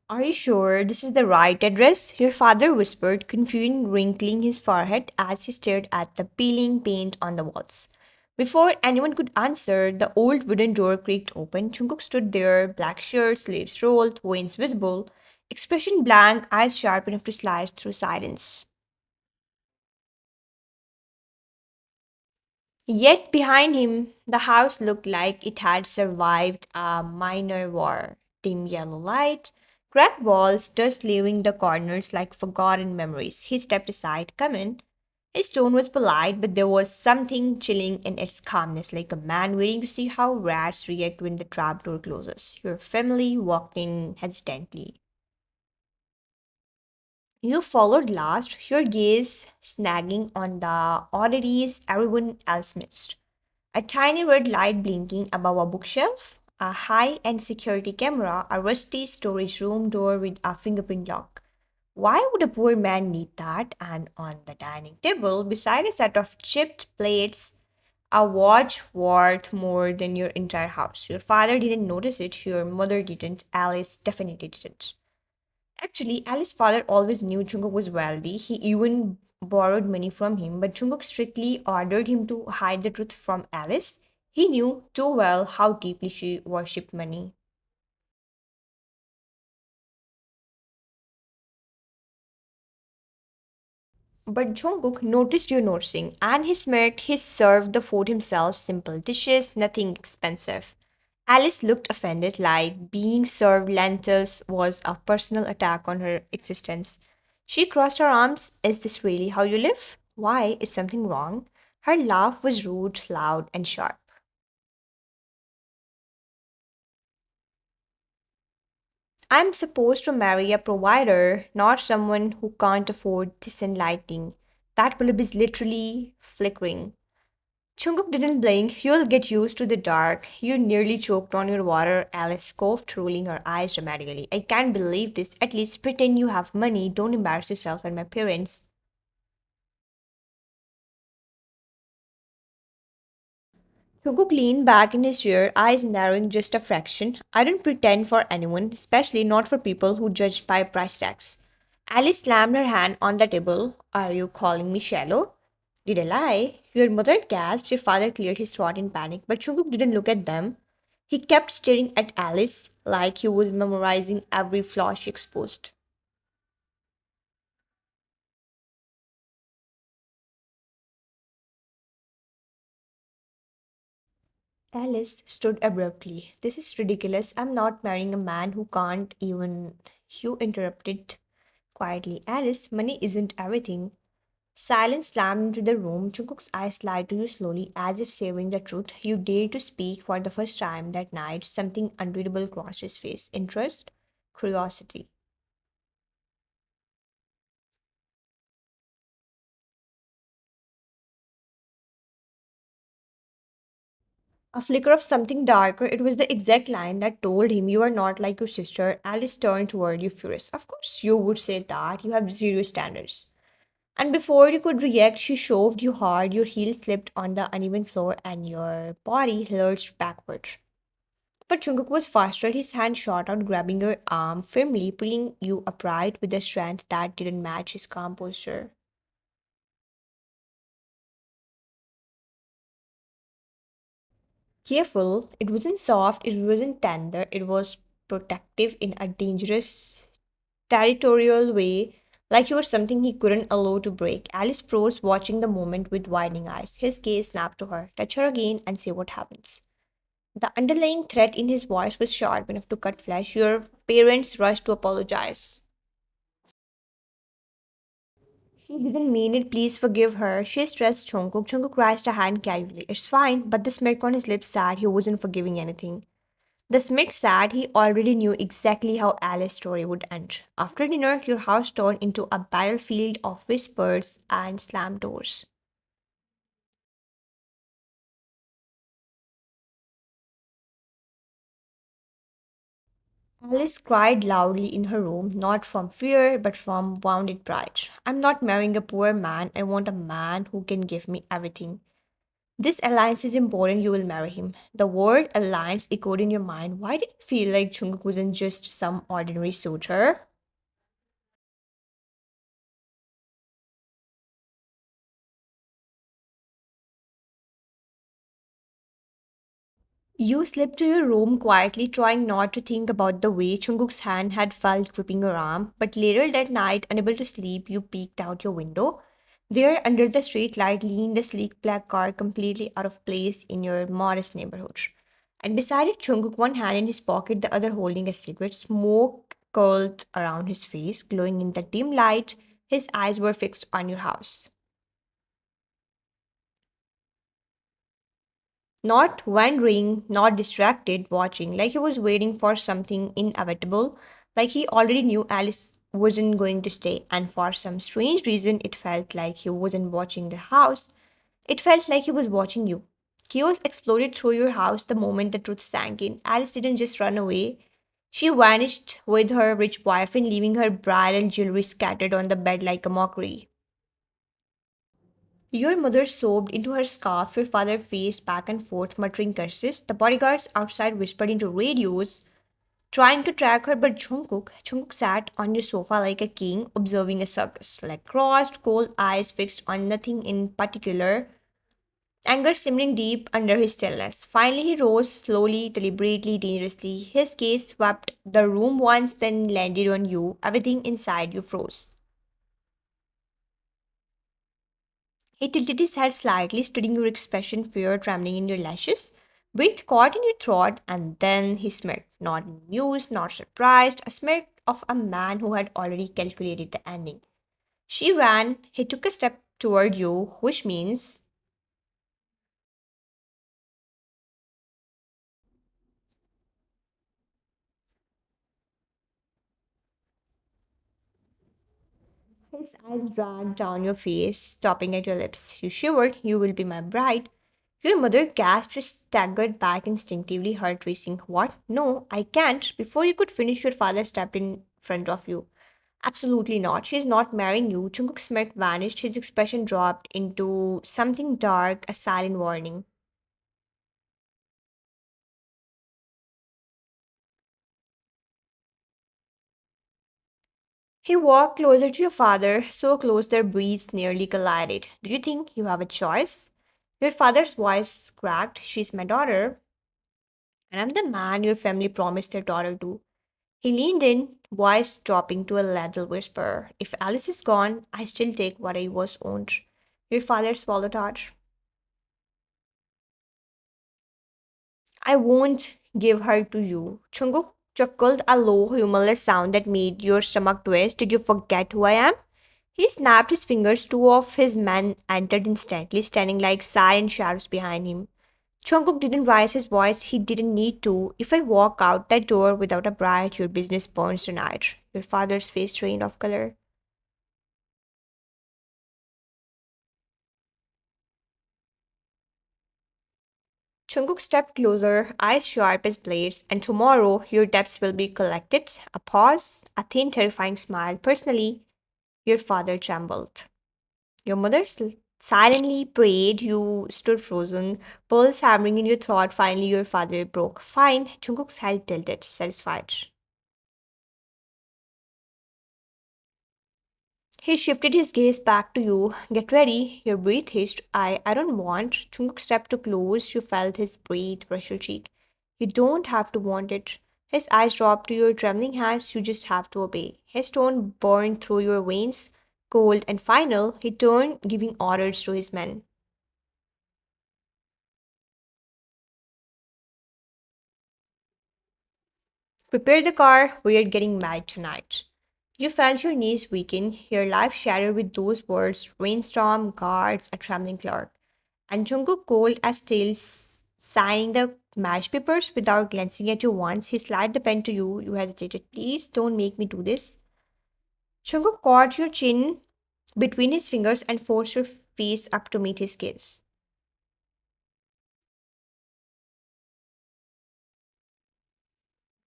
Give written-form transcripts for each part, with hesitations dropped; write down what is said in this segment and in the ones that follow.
Are you sure this is the right address? Your father whispered, confusion wrinkling his forehead as he stared at the peeling paint on the walls. Before anyone could answer, the old wooden door creaked open. Jungkook stood there, black shirt, sleeves rolled, veins visible, expression blank, eyes sharp enough to slice through silence. Yet behind him, the house looked like it had survived a minor war. Dim yellow light, cracked walls, dust leaving the corners like forgotten memories. He stepped aside. Come in. His tone was polite, but there was something chilling in its calmness, like a man waiting to see how rats react when the trapdoor closes. Your family walked in hesitantly. You followed last, your gaze snagging on the oddities everyone else missed. A tiny red light blinking above a bookshelf, a high end security camera, a rusty storage room door with a fingerprint lock. Why would a poor man need that? And on the dining table, beside a set of chipped plates, a watch worth more than your entire house. Your father didn't notice it, your mother didn't, Alice definitely didn't. Actually, Alice's father always knew Jungkook was wealthy. He even borrowed money from him, but Jungkook strictly ordered him to hide the truth from Alice. He knew too well how deeply she worshipped money. But Jungkook noticed you noticing, and he smirked. He served the food himself, simple dishes, nothing expensive. Alice looked offended, like being served lentils was a personal attack on her existence. She crossed her arms. Is this really how you live? Why? Is something wrong? Her laugh was rude, loud, and sharp. I'm supposed to marry a provider, not someone who can't afford decent lighting. That bulb is literally flickering. Jungkook didn't blink. You'll get used to the dark. You nearly choked on your water, Alice scoffed, rolling her eyes dramatically. I can't believe this. At least pretend you have money. Don't embarrass yourself and my parents. Jungkook leaned back in his chair, eyes narrowing just a fraction. I don't pretend for anyone, especially not for people who judge by price tags. Alice slammed her hand on the table. Are you calling me shallow? Did I lie? Your mother gasped. Your father cleared his throat in panic, but Jungkook didn't look at them. He kept staring at Alice like he was memorizing every flaw she exposed. Alice stood abruptly. This is ridiculous. I'm not marrying a man who can't even. You interrupted quietly. Alice, money isn't everything. Silence slammed into the room. Jungkook's eyes lied to you slowly, as if savoring the truth. You dared to speak for the first time that night. Something unreadable crossed his face. Interest? Curiosity. A flicker of something darker. It was the exact line that told him you are not like your sister. Alice turned toward you furious. Of course you would say that. You have zero standards. And before you could react, she shoved you hard. Your heel slipped on the uneven floor and your body lurched backward. But Jungkook was faster. His hand shot out, grabbing your arm firmly, pulling you upright with a strength that didn't match his calm posture. Careful, it wasn't soft, it wasn't tender, it was protective in a dangerous, territorial way, like you were something he couldn't allow to break. Alice froze, watching the moment with widening eyes. His gaze snapped to her. Touch her again and see what happens. The underlying threat in his voice was sharp enough to cut flesh. Your parents rushed to apologize. She didn't mean it. Please forgive her. She stressed Jungkook. Jungkook raised a hand casually. It's fine, but the smirk on his lips said he wasn't forgiving anything. The Smith said he already knew exactly how Alice's story would end. After dinner, your house turned into a battlefield of whispers and slammed doors. Alice cried loudly in her room, not from fear, but from wounded pride. I'm not marrying a poor man. I want a man who can give me everything. This alliance is important, you will marry him. The word alliance echoed in your mind. Why did it feel like Jungkook wasn't just some ordinary suitor? You slipped to your room quietly, trying not to think about the way Jungkook's hand had felt gripping your arm. But later that night, unable to sleep, you peeked out your window. There, under the street light, leaned a sleek black car completely out of place in your modest neighborhood. And beside it, Jungkook, one hand in his pocket, the other holding a cigarette, smoke curled around his face, glowing in the dim light. His eyes were fixed on your house. Not wandering, not distracted, watching, like he was waiting for something inevitable, like he already knew Alice wasn't going to stay, and for some strange reason, it felt like he wasn't watching the house. It felt like he was watching you. Chaos exploded through your house the moment the truth sank in. Alice didn't just run away. She vanished with her rich boyfriend, leaving her bridal jewelry scattered on the bed like a mockery. Your mother sobbed into her scarf. Your father paced back and forth, muttering curses. The bodyguards outside whispered into radios, trying to track her. But Jungkook sat on your sofa like a king, observing a circus, like crossed, cold eyes fixed on nothing in particular, anger simmering deep under his stillness. Finally, he rose slowly, deliberately, dangerously. His gaze swept the room once, then landed on you. Everything inside you froze. He tilted his head slightly, studying your expression, fear trembling in your lashes. Breath caught in your throat, and then he smirked. Not amused, not surprised, a smirk of a man who had already calculated the ending. She ran. He took a step toward you, which means his eyes dragged down your face, stopping at your lips. You shivered. You will be my bride. Your mother gasped. She staggered back instinctively, heart racing. What? No, I can't. Before you could finish, your father stepped in front of you. Absolutely not. She is not marrying you. Jungkook smirk vanished. His expression dropped into something dark, a silent warning. He walked closer to your father, so close their breaths nearly collided. Do you think you have a choice? Your father's voice cracked. She's my daughter, and I'm the man your family promised their daughter to. He leaned in, voice dropping to a little whisper. If Alice is gone, I still take what I was owned. Your father swallowed hard. I won't give her to you. Chunguk chuckled a low, humorless sound that made your stomach twist. Did you forget who I am? He snapped his fingers. Two of his men entered instantly, standing like silent shadows behind him. Chungkook didn't raise his voice. He didn't need to. If I walk out that door without a bride, your business burns tonight. Your father's face drained of color. Chungkook stepped closer, eyes sharp as blades, and tomorrow your debts will be collected. A pause, a thin, terrifying smile. Personally, your father trembled. Your mother silently prayed. You stood frozen, pearls hammering in your throat. Finally, your father broke. Fine. Jungkook's head tilted, satisfied. He shifted his gaze back to you. Get ready. Your breath hissed. I don't want. Jungkook stepped too close. You felt his breath brush your cheek. You don't have to want it. His eyes dropped to your trembling hands. You just have to obey. His tone burned through your veins. Cold and final, he turned, giving orders to his men. Prepare the car. We're getting married tonight. You felt your knees weaken, your life shattered with those words rainstorm, guards, a trembling clerk. And Jungkook cold as steel signed the match papers without glancing at you once. He slid the pen to you. You hesitated. Please don't make me do this. Jungkook caught your chin between his fingers and forced your face up to meet his gaze.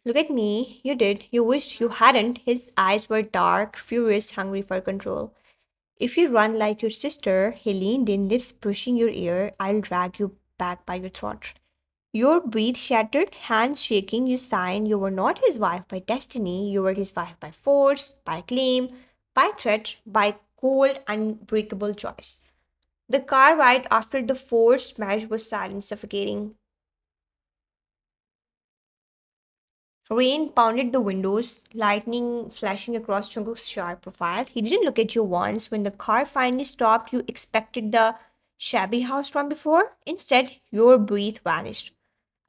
Look at me. You did. You wished you hadn't. His eyes were dark, furious, hungry for control. If you run like your sister, he leaned in, lips pushing your ear. I'll drag you back by your throat. Your breath shattered, hands shaking, you signed you were not his wife by destiny, you were his wife by force, by claim, by threat, by cold, unbreakable choice. The car ride after the forced marriage was silent, suffocating. Rain pounded the windows, lightning flashing across Jungkook's sharp profile. He didn't look at you once. When the car finally stopped, you expected the shabby house from before. Instead, your breath vanished.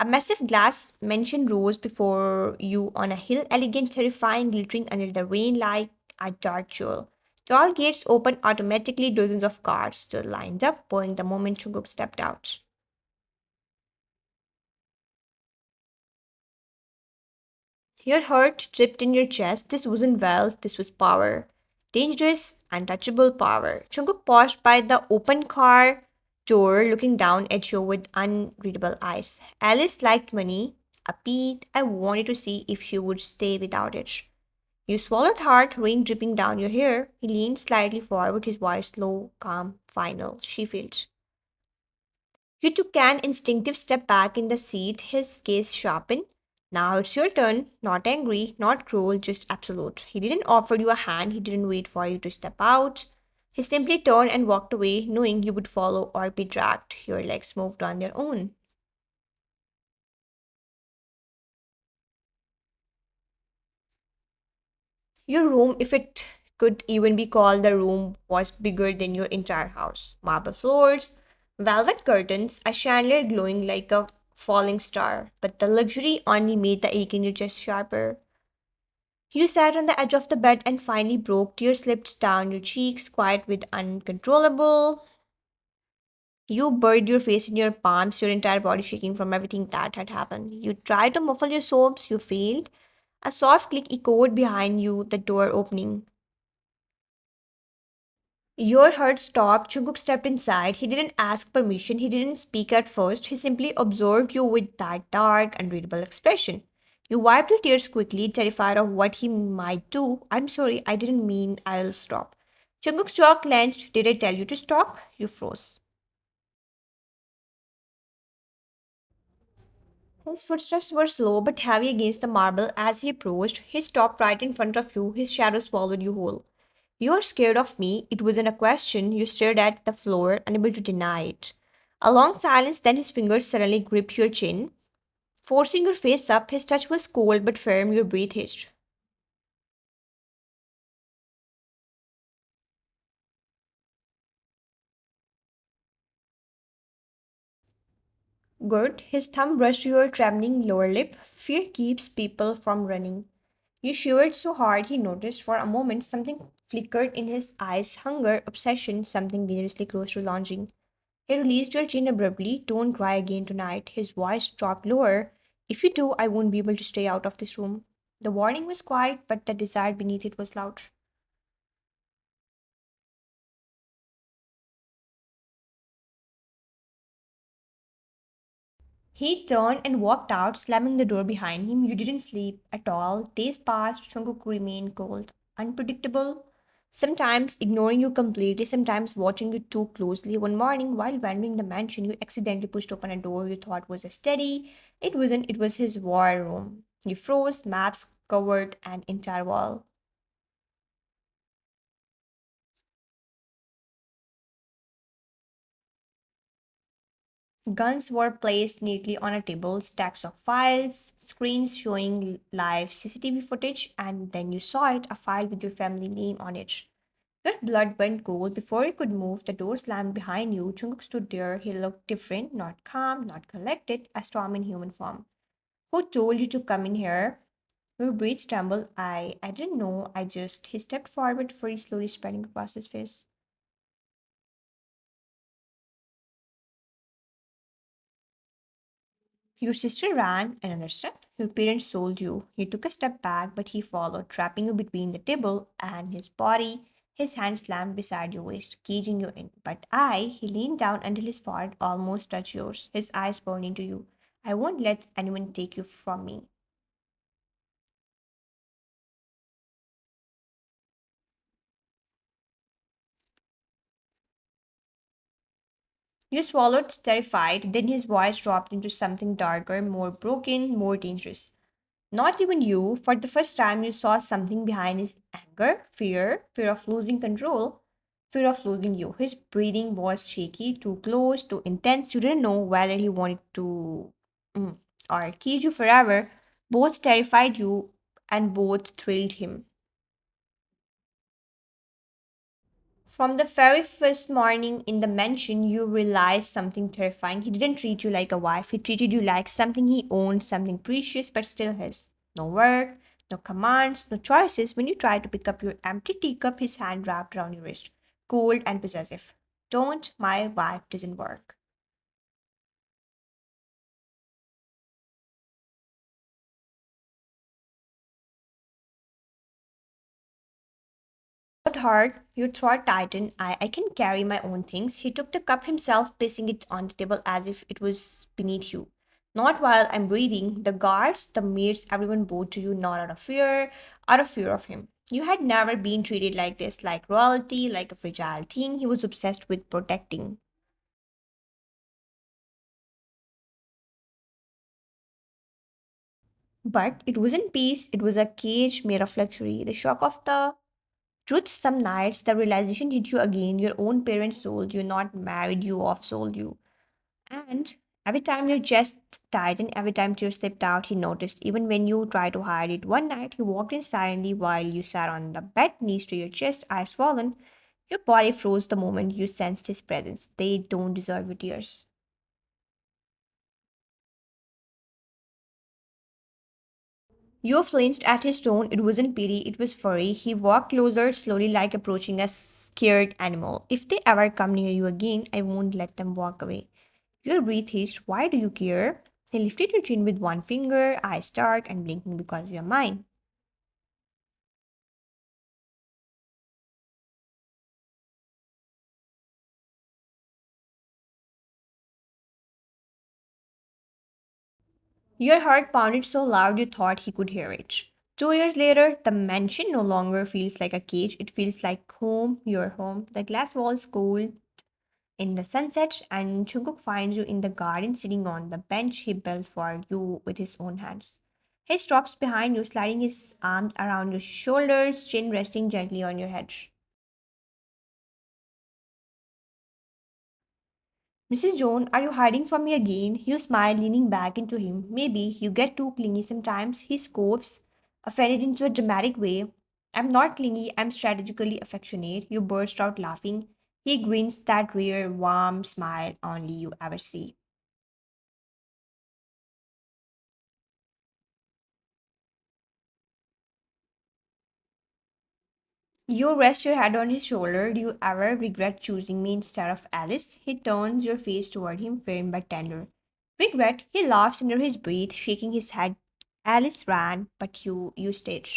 A massive glass mansion rose before you on a hill, elegant, terrifying, glittering under the rain like a dark jewel. Tall gates opened automatically, dozens of cars stood lined up, pouring the moment Jungkook stepped out. Your heart tripped in your chest. This wasn't wealth, this was power. Dangerous, untouchable power. Jungkook paused by the open car door, looking down at you with unreadable eyes. Alice liked money. A beat. I wanted to see if she would stay without it. You swallowed hard, rain dripping down your hair. He leaned slightly forward, his voice low, calm, final. She felt. You took an instinctive step back in the seat, his gaze sharpened. Now it's your turn. Not angry, not cruel, just absolute. He didn't offer you a hand, he didn't wait for you to step out. He simply turned and walked away, knowing you would follow or be dragged. Your legs moved on their own. Your room, if it could even be called the room, was bigger than your entire house. Marble floors, velvet curtains, a chandelier glowing like a falling star. But the luxury only made the ache in your chest sharper. You sat on the edge of the bed and finally broke. Tears slipped down your cheeks, quiet with uncontrollable. You buried your face in your palms, your entire body shaking from everything that had happened. You tried to muffle your sobs, you failed. A soft click echoed behind you, the door opening. Your heart stopped. Jungkook stepped inside. He didn't ask permission. He didn't speak at first. He simply observed you with that dark, unreadable expression. You wiped your tears quickly, terrified of what he might do. I'm sorry, I didn't mean I'll stop. Jungkook's jaw clenched. Did I tell you to stop? You froze. His footsteps were slow but heavy against the marble as he approached. He stopped right in front of you. His shadow swallowed you whole. You're scared of me. It wasn't a question. You stared at the floor, unable to deny it. A long silence, then his fingers suddenly gripped your chin, forcing your face up. His touch was cold but firm. Your breath hitched. Good. His thumb brushed your trembling lower lip. Fear keeps people from running. You shivered so hard he noticed for a moment something flickered in his eyes hunger, obsession, something dangerously close to longing. He released your chin abruptly. Don't cry again tonight. His voice dropped lower. If you do, I won't be able to stay out of this room. The warning was quiet, but the desire beneath it was loud. He turned and walked out, slamming the door behind him. You didn't sleep at all. Days passed. Jungkook remained cold, unpredictable. Sometimes ignoring you completely, sometimes watching you too closely. One morning, while wandering the mansion, you accidentally pushed open a door you thought was a steady. It wasn't, it was his war room. You froze, maps covered an entire wall. Guns were placed neatly on a table, stacks of files, screens showing live CCTV footage, and then you saw it, a file with your family name on it. Your blood went cold. Before you could move, the door slammed behind you. Jungkook stood there. He looked different, not calm, not collected, a storm in human form. Who told you to come in here? Your breath trembled. I didn't know. I just. He stepped forward, fury slowly spreading across his face. Your sister ran another step. Your parents sold you. You took a step back, but he followed, trapping you between the table and his body. His hand slammed beside your waist, caging you in. But he leaned down until his forehead almost touched yours, his eyes burned into you. I won't let anyone take you from me. You swallowed, terrified, then his voice dropped into something darker, more broken, more dangerous. Not even you, for the first time, you saw something behind his anger, fear of losing control, fear of losing you. His breathing was shaky, too close, too intense. You didn't know whether he wanted to mm, or keep you forever. Both terrified you and both thrilled him. From the very first morning in the mansion, you realized something terrifying. He didn't treat you like a wife, he treated you like something he owned, something precious but still his. No work, no commands, no choices. When you try to pick up your empty teacup, his hand wrapped around your wrist, cold and possessive. Don't, my wife doesn't work. But hard, your throat tightened. I can carry my own things. He took the cup himself, placing it on the table as if it was beneath you. Not while I'm breathing. The guards, the maids, everyone bowed to you, not out of fear of him. You had never been treated like this, like royalty, like a fragile thing he was obsessed with protecting. But it wasn't peace, it was a cage made of luxury. The shock of the truth, some nights, the realization hit you again. Your own parents sold you, not married you off, sold you. And every time your chest tightened, every time tears slipped out, he noticed. Even when you tried to hide it, one night he walked in silently while you sat on the bed, knees to your chest, eyes swollen. Your body froze the moment you sensed his presence. They don't deserve your tears. You flinched at his tone. It wasn't pity, it was fury. He walked closer, slowly, like approaching a scared animal. If they ever come near you again, I won't let them walk away. Your breath hissed. Why do you care? He lifted your chin with one finger, eyes dark and blinking because you're mine. Your heart pounded so loud you thought he could hear it. 2 years later, the mansion no longer feels like a cage, it feels like home, your home. The glass walls cold in the sunset, and Jungkook finds you in the garden sitting on the bench he built for you with his own hands. He stops behind you, sliding his arms around your shoulders, chin resting gently on your head. Mrs. Jones, are you hiding from me again? You smile, leaning back into him. Maybe you get too clingy sometimes. He scoffs, offended into a dramatic way. I'm not clingy, I'm strategically affectionate. You burst out laughing. He grins that rare, warm smile only you ever see. You rest your head on his shoulder. Do you ever regret choosing me instead of Alice? He turns your face toward him, firm but tender. Regret? He laughs under his breath, shaking his head. Alice ran, but you stayed.